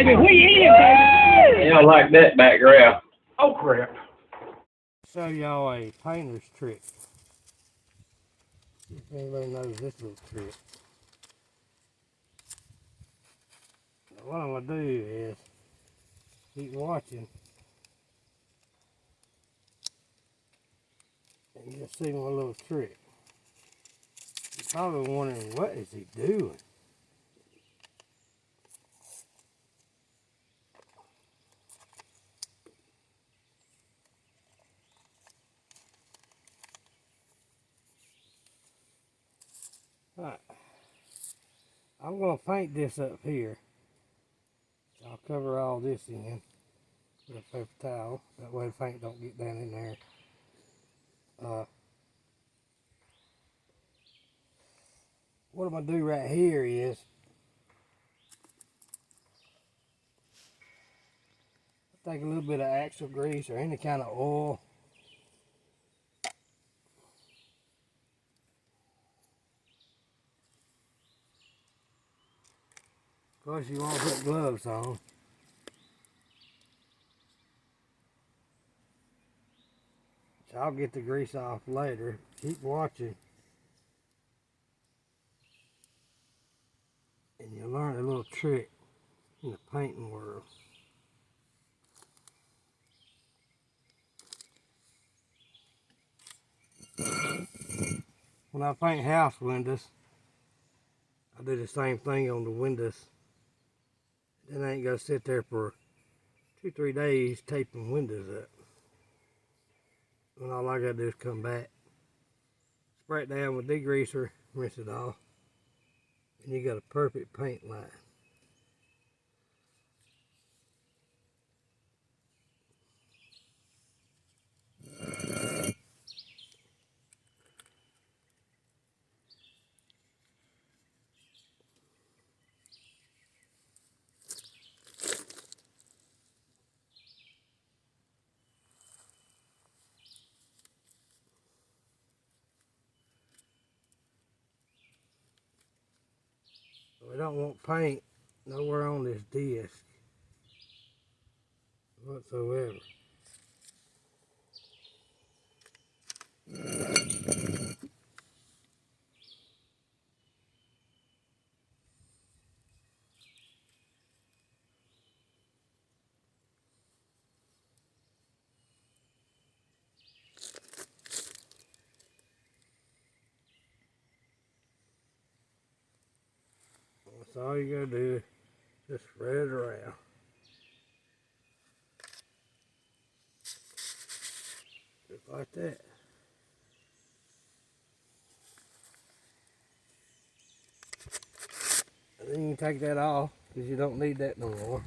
baby. We in, baby. You don't like that background. Oh, crap. Show y'all a painter's trick. See if anybody knows this little trick. Now what I'm going to do is keep watching and you'll see my little trick. You're probably wondering, what is he doing? Alright, I'm going to paint this up here. I'll cover all this in with a paper towel. That way the paint don't get down in there. What I'm going to do right here is take a little bit of axle grease or any kind of oil. Of course, you want to put gloves on. So I'll get the grease off later. Keep watching. And you'll learn a little trick in the painting world. When I paint house windows, I do the same thing on the windows. Then I ain't gonna sit there for 2-3 days taping windows up. And all I gotta do is come back, spray it down with degreaser, rinse it off, and you got a perfect paint line. We don't want paint nowhere on this disc whatsoever. That's all you gotta do, just spread it around. Just like that. And then you can take that off because you don't need that no more.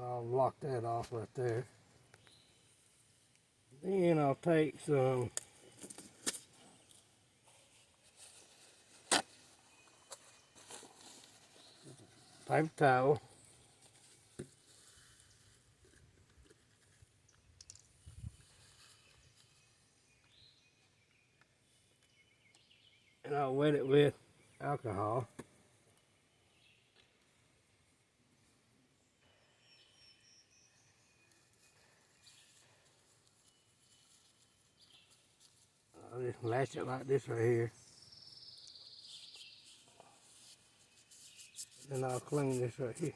I'll lock that off right there. Then I'll take some paper towel. And I'll wet it with alcohol. I'll just latch it like this right here. Then I'll clean this right here.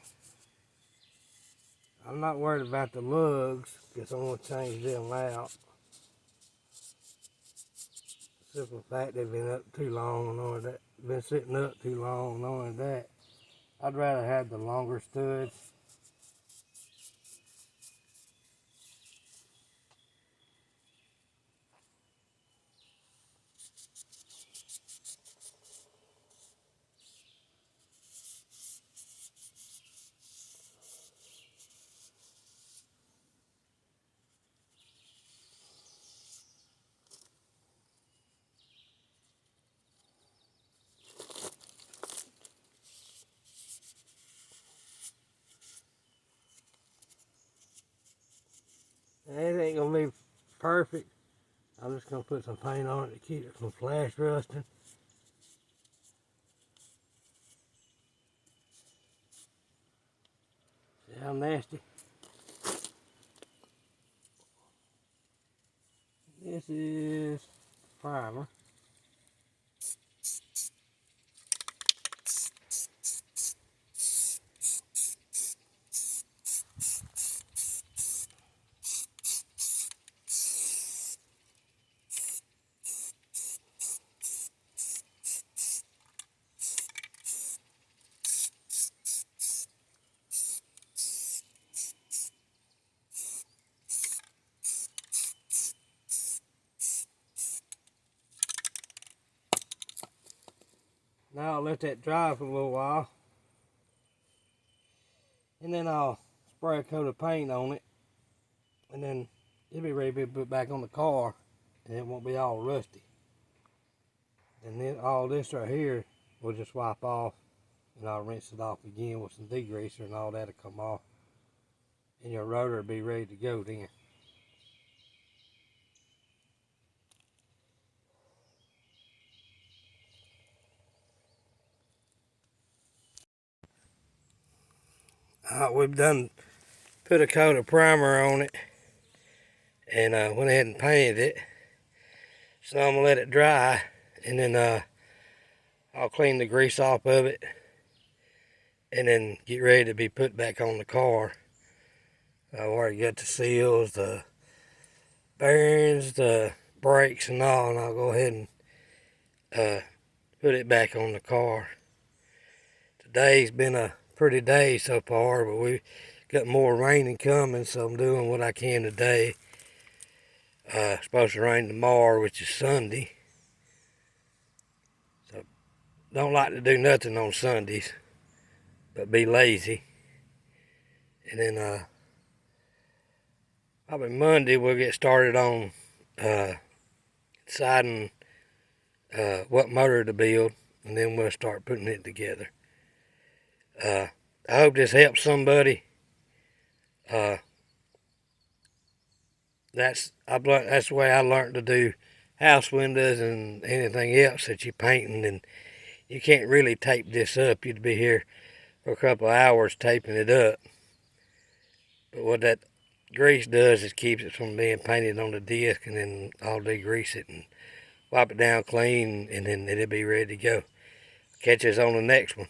I'm not worried about the lugs because I'm going to change them out. Simple fact they've been up too long, knowing that, been sitting up too long, knowing that. I'd rather have the longer studs. It ain't gonna be perfect. I'm just gonna put some paint on it to keep it from flash rusting. See how nasty? This is primer. Now I'll let that dry for a little while. And then I'll spray a coat of paint on it. And then it'll be ready to be put back on the car. And it won't be all rusty. And then all this right here we'll just wipe off. And I'll rinse it off again with some degreaser and all that'll come off. And your rotor will be ready to go then. We've done put a coat of primer on it and went ahead and painted it. So I'm gonna let it dry and then I'll clean the grease off of it and then get ready to be put back on the car. I've already got the seals, the bearings, the brakes and all, and I'll go ahead and put it back on the car. Today's been a pretty day so far, but we got more rain coming, so I'm doing what I can today. It's supposed to rain tomorrow, which is Sunday. So don't like to do nothing on Sundays, but be lazy. And then probably Monday we'll get started on deciding what motor to build, and then we'll start putting it together. I hope this helps somebody. That's the way I learned to do house windows and anything else that you're painting. And you can't really tape this up. You'd be here for a couple of hours taping it up. But what that grease does is keeps it from being painted on the disc, and then I'll degrease it and wipe it down clean, and then it'll be ready to go. Catch us on the next one.